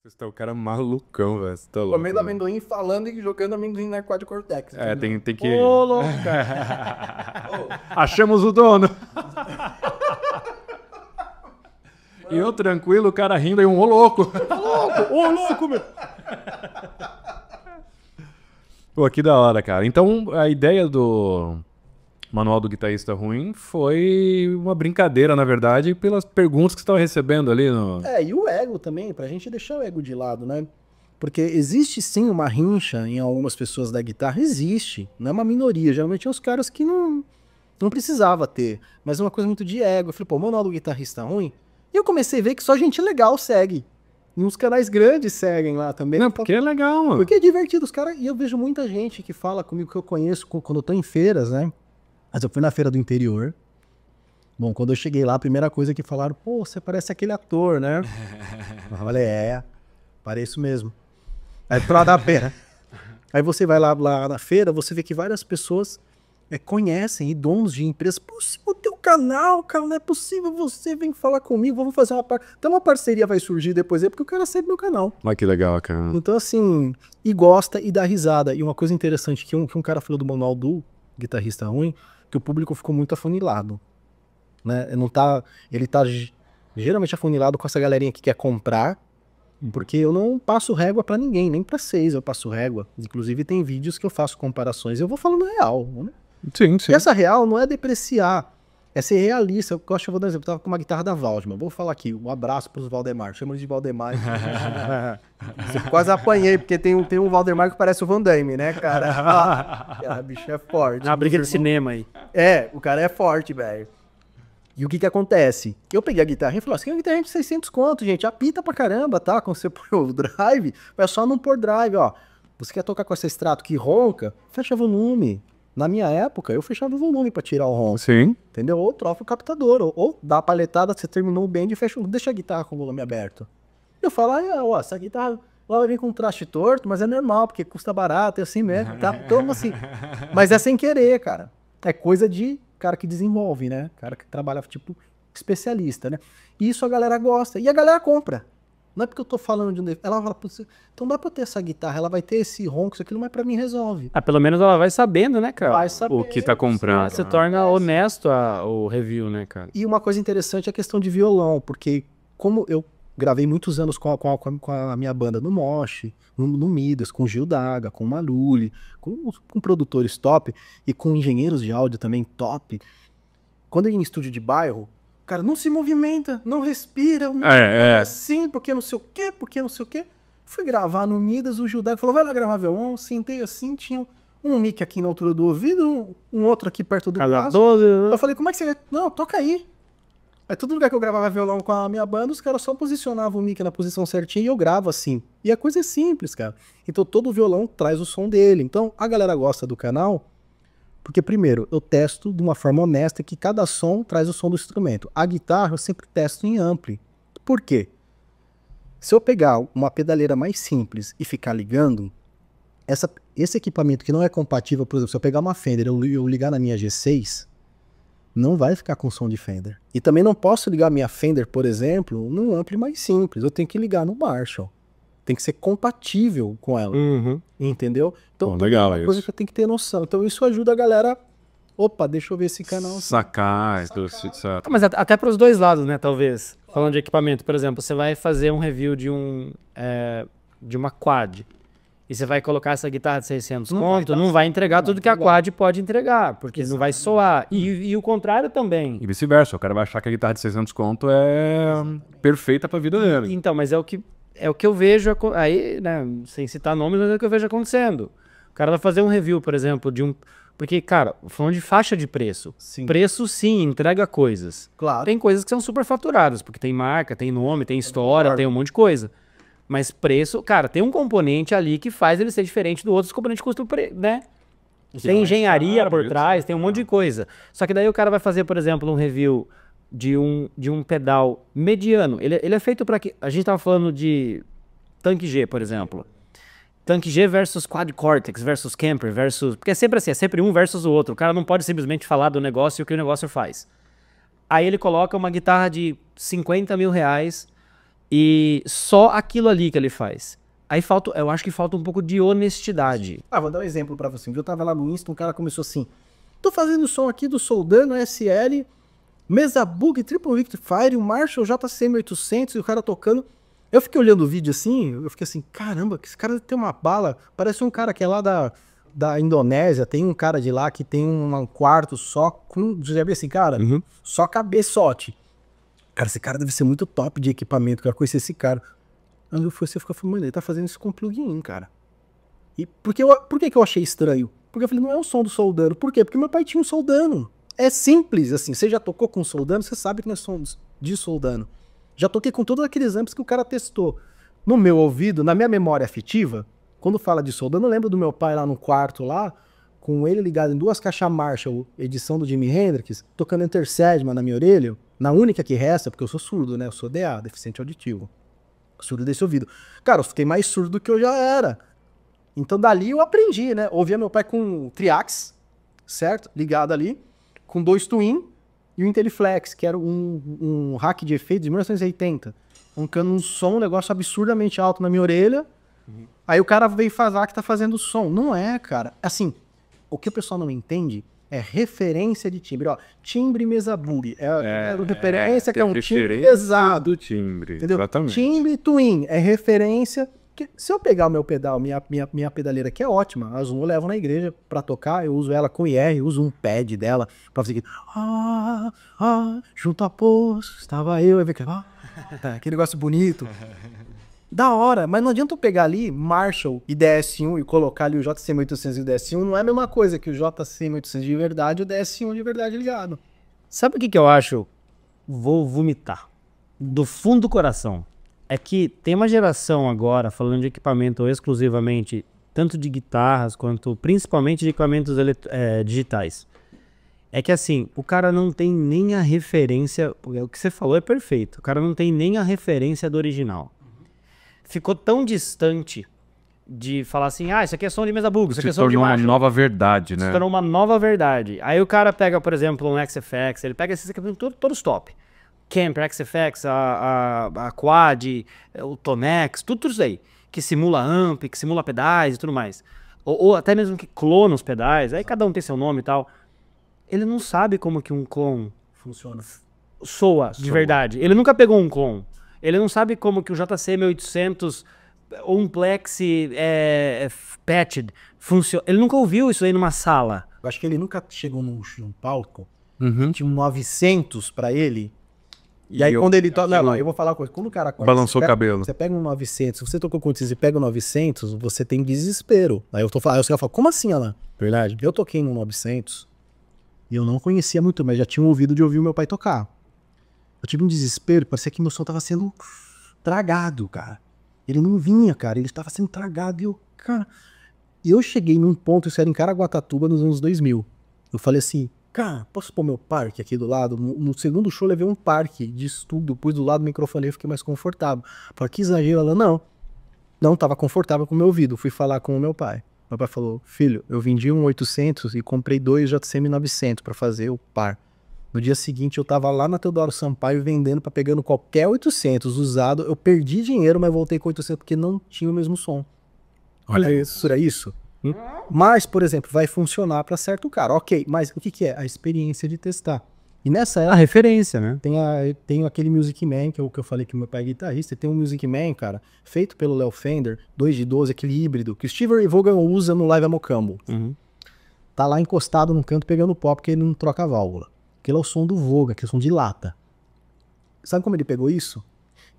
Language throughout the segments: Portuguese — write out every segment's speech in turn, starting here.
Você tá o cara malucão, velho. Você tá louco. Comendo amendoim, falando e jogando amendoim na quadricortex. É, tem que... Ô, louco, cara. Achamos o dono. E eu tranquilo, o cara rindo e um ô louco. Ô, louco, meu. Pô, que da hora, cara. Então, a ideia do Manual do Guitarrista Ruim foi uma brincadeira, na verdade, pelas perguntas que você estava recebendo ali no... E o ego também, pra gente deixar o ego de lado, né? Porque existe sim uma rincha em algumas pessoas da guitarra, existe, não é uma minoria, geralmente é os caras que não precisava ter, mas é uma coisa muito de ego. Eu falei, pô, o Manual do Guitarrista Ruim, e eu comecei a ver que só gente legal segue, e uns canais grandes seguem lá também. Não, porque é legal, mano. Porque é divertido, os caras, e eu vejo muita gente que fala comigo, que eu conheço quando eu tô em feiras, né? Mas eu fui na feira do interior. Bom, quando eu cheguei lá, a primeira coisa que falaram, pô, você parece aquele ator, né? Eu falei, pareço mesmo. Aí pro lado da feira. Aí você vai lá na feira, você vê que várias pessoas conhecem, e donos de empresas. Pô, o teu canal, cara, não é possível, você vem falar comigo, vamos fazer Então uma parceria vai surgir depois aí, porque o cara segue meu canal. Olha que legal, cara. Então assim, e gosta e dá risada. E uma coisa interessante, que um cara falou do Manual do Guitarrista Ruim, que o público ficou muito afunilado, né? Ele tá geralmente afunilado com essa galerinha que quer comprar, porque eu não passo régua pra ninguém, nem pra vocês eu passo régua. Inclusive tem vídeos que eu faço comparações e eu vou falando real, né? Sim, sim. E essa real não é depreciar, é ser realista. Eu gosto, eu vou dar um exemplo, eu tava com uma guitarra da Waldman, vou falar aqui, um abraço pros Valdemar, chama ele de Valdemar. Eu quase apanhei, porque tem um Valdemar que parece o Van Damme, né, cara? A bicho é forte. Na briga de cinema aí. O cara é forte, velho. E o que acontece? Eu peguei a guitarra e falei, assim, uma guitarra de 600 conto, gente, apita pra caramba, tá? Quando você põe o drive, é só não pôr drive, ó. Você quer tocar com esse extrato que ronca? Fecha volume. Na minha época, eu fechava o volume pra tirar o ronco. Sim. Entendeu? Ou troca o captador, ou dá a paletada, você terminou o bend e fecha, deixa a guitarra com o volume aberto. Eu falo, ó, essa guitarra lá vai vir com um traste torto, mas é normal, porque custa barato, é assim mesmo, tá? Então, assim, mas é sem querer, cara. É coisa de cara que desenvolve, né? Cara que trabalha, tipo, especialista, né? E isso a galera gosta, e a galera compra. Não é porque eu tô falando de um defeito. Ela fala, então dá pra eu ter essa guitarra, ela vai ter esse ronco, isso aquilo, mas pra mim resolve. Pelo menos ela vai sabendo, né, cara? Vai saber. O que tá comprando. Se torna honesto o review, né, cara? E uma coisa interessante é a questão de violão, porque como eu gravei muitos anos com a minha banda no Mosh, no Midas, com o Gil Daga, com o Maluli, com produtores top e com engenheiros de áudio também top. Quando eu ia em estúdio de bairro, cara, não se movimenta, não respira, assim, porque não sei o quê, porque não sei o quê. Fui gravar no Midas, o Gil Daga falou, vai lá gravar violão, sentei assim, tinha um mic aqui na altura do ouvido, um outro aqui perto do braço. Eu falei, como é que você... Não, toca aí. Aí todo lugar que eu gravava violão com a minha banda, os caras só posicionavam o mic na posição certinha e eu gravo assim. E a coisa é simples, cara. Então todo violão traz o som dele. Então a galera gosta do canal, porque primeiro, eu testo de uma forma honesta que cada som traz o som do instrumento. A guitarra eu sempre testo em ampli. Por quê? Se eu pegar uma pedaleira mais simples e ficar ligando, esse equipamento que não é compatível, por exemplo, se eu pegar uma Fender e eu ligar na minha G6, não vai ficar com som de Fender. E também não posso ligar minha Fender, por exemplo, num ampli mais simples. Eu tenho que ligar no Marshall. Tem que ser compatível com ela. Entendeu? Então, legal, é uma coisa que eu tenho que ter noção. Então isso ajuda a galera... Opa, deixa eu ver esse canal. Sacar. Mas até para os dois lados, né, talvez. Falando de equipamento, por exemplo, você vai fazer um review de uma quad. E você vai colocar essa guitarra de 600 conto, não vai entregar tudo que a quad pode entregar, porque não vai soar. E o contrário também. E vice-versa, o cara vai achar que a guitarra de 600 conto é perfeita pra vida dele. Então, mas é o que eu vejo, aí, né, sem citar nomes, mas é o que eu vejo acontecendo. O cara vai fazer um review, por exemplo, porque, cara, falando de faixa de preço. Sim. Preço, sim, entrega coisas. Claro. Tem coisas que são super faturadas, porque tem marca, tem nome, tem história, tem um monte de coisa. Mas preço, cara, tem um componente ali que faz ele ser diferente do outro, esse componente custa, né? Tem engenharia por trás, tem um monte de coisa. Só que daí o cara vai fazer, por exemplo, um review de um pedal mediano. Ele é feito para que... A gente tava falando de Tanque G, por exemplo. Tanque G versus Quad Cortex versus Camper versus... Porque é sempre assim, é sempre um versus o outro. O cara não pode simplesmente falar do negócio e o que o negócio faz. Aí ele coloca uma guitarra de 50 mil reais E só aquilo ali que ele faz. Aí eu acho que falta um pouco de honestidade. Vou dar um exemplo pra você. Eu tava lá no Insta, um cara começou assim, tô fazendo som aqui do Soldano SL, Mesa Bug, Triple Victor Fire, o Marshall JCM800 e o cara tocando. Eu fiquei olhando o vídeo assim, eu fiquei assim, caramba, esse cara tem uma bala. Parece um cara que é lá da Indonésia, tem um cara de lá que tem um quarto só com, já vi assim, cara, só cabeçote. Cara, esse cara deve ser muito top de equipamento, cara, conhecer esse cara. Aí você fica falando, mano, ele tá fazendo isso com plugin, cara. E por que eu achei estranho? Porque eu falei, não é o som do Soldano. Por quê? Porque meu pai tinha um Soldano. É simples, assim. Você já tocou com Soldano, você sabe que não é som de Soldano. Já toquei com todos aqueles amps que o cara testou. No meu ouvido, na minha memória afetiva, quando fala de Soldano, eu lembro do meu pai lá no quarto, lá, com ele ligado em 2 caixas Marshall, edição do Jimi Hendrix, tocando Enter Sandman na minha orelha, na única que resta, porque eu sou surdo, né? Eu sou DA, deficiente auditivo. Surdo desse ouvido. Cara, eu fiquei mais surdo do que eu já era. Então dali eu aprendi, né? Ouvia meu pai com Triax, certo? Ligado ali, com 2 Twin e o Intelliflex, que era um hack de efeitos de 1980. Um som, um negócio absurdamente alto na minha orelha. Aí o cara veio falar que tá fazendo som. Não é, cara. Assim, o que o pessoal não entende é referência de timbre. Ó, timbre Mesa Bug. Referência que é um timbre pesado. Do timbre, entendeu? Exatamente. Timbre Twin é referência. Que, se eu pegar o meu pedal, minha pedaleira, que é ótima, a Zoom eu levo na igreja pra tocar, eu uso ela com IR, eu uso um pad dela pra fazer aqui. Junto a poço, estava eu, aquele negócio bonito. Da hora, mas não adianta eu pegar ali Marshall e DS1 e colocar ali o JCM800 e o DS1, não é a mesma coisa que o JCM800 de verdade e o DS1 de verdade ligado. Sabe o que eu acho? Vou vomitar. Do fundo do coração. É que tem uma geração agora, falando de equipamento exclusivamente, tanto de guitarras quanto principalmente de equipamentos digitais. É que assim, o cara não tem nem a referência, o que você falou é perfeito, o cara não tem nem a referência do original. Ficou tão distante de falar assim, isso aqui é som de Mesa Bug, isso aqui é som de Marshall. Uma nova verdade, né? Se tornou uma nova verdade. Aí o cara pega, por exemplo, um XFX, ele pega esses equipamentos todos top. Kemper, XFX, a Quad, o Tonex, tudo isso aí. Que simula amp, que simula pedais e tudo mais. Ou até mesmo que clona os pedais, aí cada um tem seu nome e tal. Ele não sabe como que um clone soa de verdade. Ele nunca pegou um clone. Ele não sabe como que o JCM800 ou um Plexi patched funciona. Ele nunca ouviu isso aí numa sala. Eu acho que ele nunca chegou num palco, tinha um 900 pra ele. E aí quando ele toca... Não, eu vou falar uma coisa. Quando o cara... Balançou o cabelo. Você pega um 900, se você tocou com o e pega um 900, você tem desespero. Aí eu tô falando, aí você fala, como assim, Alan? Verdade. Eu toquei num 900 e eu não conhecia muito, mas já tinha ouvido de ouvir o meu pai tocar. Eu tive um desespero, parecia que meu som tava sendo tragado, cara. Ele não vinha, cara, ele estava sendo tragado. E eu cheguei num ponto, isso era em Caraguatatuba, nos anos 2000. Eu falei assim, cara, posso pôr meu parque aqui do lado? No segundo show eu levei um parque de estudo, pus do lado do microfone e fiquei mais confortável. Falei, que exagero. Ela, não tava confortável com o meu ouvido. Fui falar com o meu pai. Meu pai falou, filho, eu vendi um 800 e comprei 2 JCM 900 pra fazer o par. No dia seguinte eu tava lá na Teodoro Sampaio vendendo, pegando qualquer 800 usado. Eu perdi dinheiro, mas voltei com 800 porque não tinha o mesmo som. Olha isso, era isso. Mas, por exemplo, vai funcionar para certo cara. Ok, mas o que é? A experiência de testar. E nessa época, a referência, né? Tem aquele Music Man, que é o que eu falei que meu pai é guitarrista. Tem um Music Man, cara, feito pelo Léo Fender, 2 de 12, aquele híbrido, que o Steve Ray Vaughan usa no Live a Mocambo. Tá lá encostado num canto pegando pó, porque ele não troca a válvula. Aquele é o som do Vaughan, que é o som de lata. Sabe como ele pegou isso?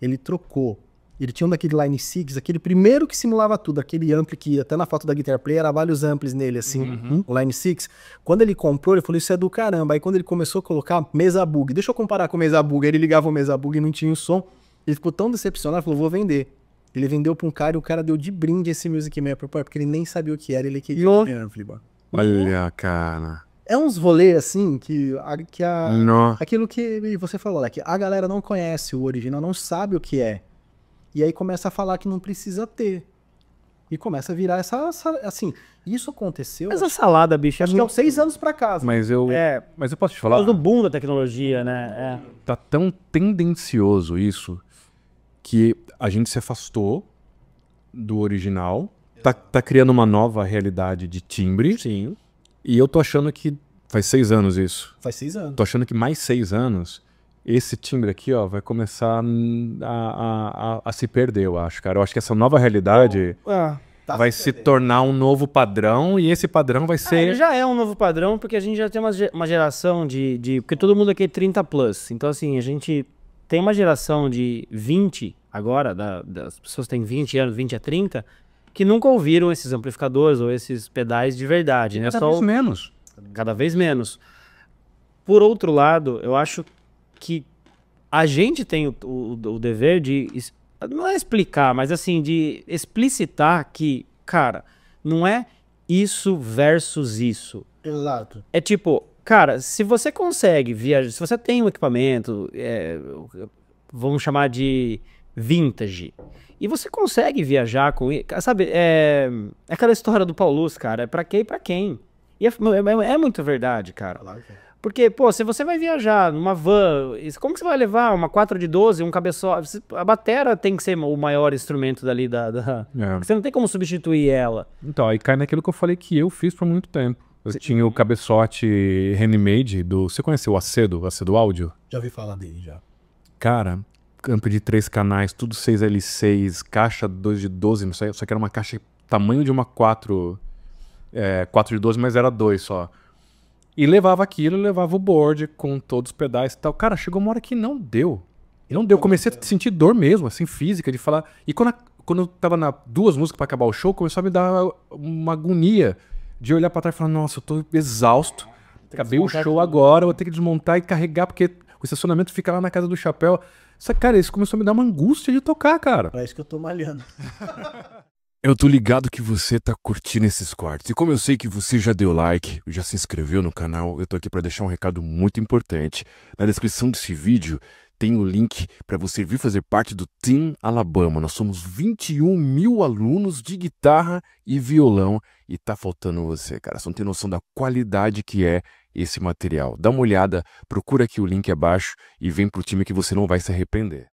Ele trocou. Ele tinha um daquele Line 6, aquele primeiro que simulava tudo, aquele ampli que até na foto da Guitar Player era vários amplis nele, assim, o Line 6. Quando ele comprou, ele falou, isso é do caramba. Aí quando ele começou a colocar Mesa Bug, deixa eu comparar com o Mesa Bug, aí ele ligava o Mesa Bug e não tinha o som. Ele ficou tão decepcionado, falou, vou vender. Ele vendeu pra um cara e o cara deu de brinde esse Music Man, porque ele nem sabia o que era, ele queria o ampli. Olha, cara. É uns rolês assim aquilo que você falou, né, que a galera não conhece o original, não sabe o que é. E aí começa a falar que não precisa ter. E começa a virar assim, isso aconteceu... Essa salada, bicho, acho que é uns 6 anos pra cá. Mas eu posso te falar... Do boom da tecnologia, né? Tá tão tendencioso isso que a gente se afastou do original, tá criando uma nova realidade de timbre. Sim. E eu tô achando que faz 6 anos isso. Faz 6 anos. Tô achando que mais 6 anos, esse timbre aqui, ó, vai começar a se perder, eu acho, cara. Eu acho que essa nova realidade vai se tornar um novo padrão e esse padrão vai ser... Ele já é um novo padrão, porque a gente já tem uma geração porque todo mundo aqui é 30 plus. Então, assim, a gente tem uma geração de 20 agora, das pessoas que têm 20 anos, 20 a 30, que nunca ouviram esses amplificadores ou esses pedais de verdade, né? Cada vez menos. Cada vez menos. Por outro lado, eu acho que a gente tem o dever de, não é explicar, mas assim, de explicitar que, cara, não é isso versus isso. Exato. É tipo, cara, se você consegue viajar, se você tem um equipamento, vamos chamar de vintage, e você consegue viajar com ele, sabe, é aquela história do Paulus, cara, é pra quê e pra quem? E é muito verdade, cara. Porque, pô, se você vai viajar numa van, como que você vai levar uma 4 de 12, um cabeçote? A batera tem que ser o maior instrumento dali Você não tem como substituir ela. Então, aí cai naquilo que eu falei que eu fiz por muito tempo. Eu tinha o cabeçote handmade do... Você conheceu o Acedo Áudio? Já ouvi falar dele, já. Cara, amp de 3 canais, tudo 6L6, caixa 2 de 12, só que era uma caixa tamanho de uma 4 de 12, mas era 2 só. E levava aquilo, levava o board com todos os pedais e tal. Cara, chegou uma hora que não deu. Não deu. Comecei a sentir dor mesmo, assim, física, de falar... E quando eu tava na 2 músicas pra acabar o show, começou a me dar uma agonia de olhar pra trás e falar, nossa, eu tô exausto. Acabei o show agora, eu vou ter que desmontar e carregar, porque o estacionamento fica lá na casa do chapéu. Só que, cara, isso começou a me dar uma angústia de tocar, cara. É isso que eu tô malhando. Eu tô ligado que você tá curtindo esses cortes. E como eu sei que você já deu like, já se inscreveu no canal, eu tô aqui pra deixar um recado muito importante. Na descrição desse vídeo tem o link pra você vir fazer parte do Team Alabama. Nós somos 21 mil alunos de guitarra e violão e tá faltando você, cara. Você não tem noção da qualidade que é esse material. Dá uma olhada, procura aqui o link abaixo e vem pro time que você não vai se arrepender.